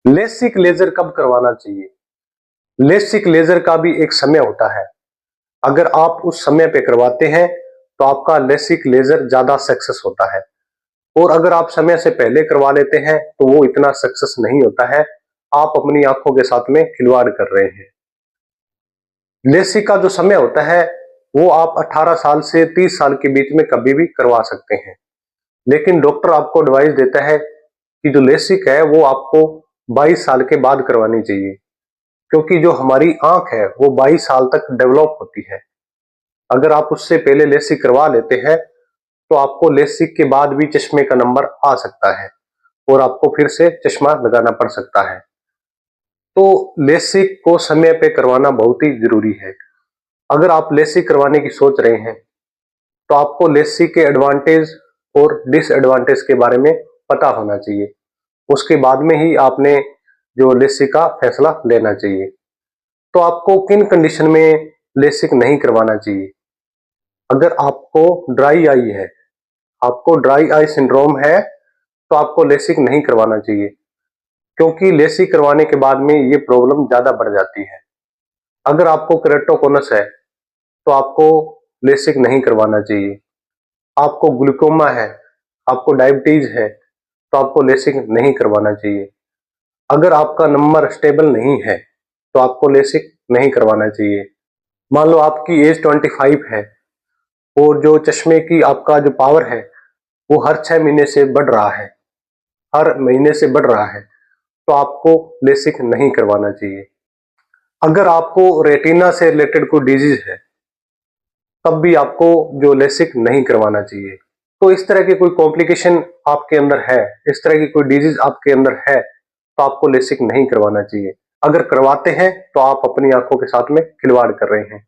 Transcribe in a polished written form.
LASIK laser कब करवाना चाहिए? लेसिक लेजर का भी एक समय होता है। अगर आप उस समय पे करवाते हैं तो आपका लेसिक लेजर ज्यादा सक्सेस होता है, और अगर आप समय से पहले करवा लेते हैं तो वो इतना सक्सेस नहीं होता है। आप अपनी आंखों के साथ में खिलवाड़ कर रहे हैं। लेसिक का जो समय होता है वो आप 18 साल से 30 साल के बीच में कभी भी करवा सकते हैं, लेकिन डॉक्टर आपको एडवाइस देता है कि जो लेसिक है वो आपको 22 साल के बाद करवानी चाहिए, क्योंकि जो हमारी आंख है वो 22 साल तक डेवलप होती है। अगर आप उससे पहले लेसिक करवा लेते हैं तो आपको लेसिक के बाद भी चश्मे का नंबर आ सकता है और आपको फिर से चश्मा लगाना पड़ सकता है। तो लेसिक को समय पे करवाना बहुत ही जरूरी है। अगर आप लेसिक करवाने की सोच रहे हैं तो आपको लेसिक के एडवांटेज और डिसएडवांटेज के बारे में पता होना चाहिए। उसके बाद में ही आपने जो लेसिक का फैसला लेना चाहिए। तो आपको किन कंडीशन में लेसिक नहीं करवाना चाहिए? अगर आपको ड्राई आई है, आपको ड्राई आई सिंड्रोम है, तो आपको लेसिक नहीं करवाना चाहिए, क्योंकि लेसिक करवाने के बाद में ये प्रॉब्लम ज्यादा बढ़ जाती है। अगर आपको केरेटोकोनस है तो आपको लेसिक नहीं करवाना चाहिए। आपको ग्लूकोमा है, आपको डायबिटीज है, तो आपको लेसिक नहीं करवाना चाहिए। अगर आपका नंबर स्टेबल नहीं है तो आपको लेसिक नहीं करवाना चाहिए। मान लो आपकी एज 25 है और जो चश्मे की आपका जो पावर है वो हर 6 महीने से बढ़ रहा है, हर महीने से बढ़ रहा है, तो आपको लेसिक नहीं करवाना चाहिए। अगर आपको रेटिना से रिलेटेड कोई डिजीज है तब भी आपको जो लेसिक नहीं करवाना चाहिए। तो इस तरह की कोई कॉम्प्लिकेशन आपके अंदर है, इस तरह की कोई डिजीज आपके अंदर है, तो आपको लेसिक नहीं करवाना चाहिए। अगर करवाते हैं तो आप अपनी आंखों के साथ में खिलवाड़ कर रहे हैं।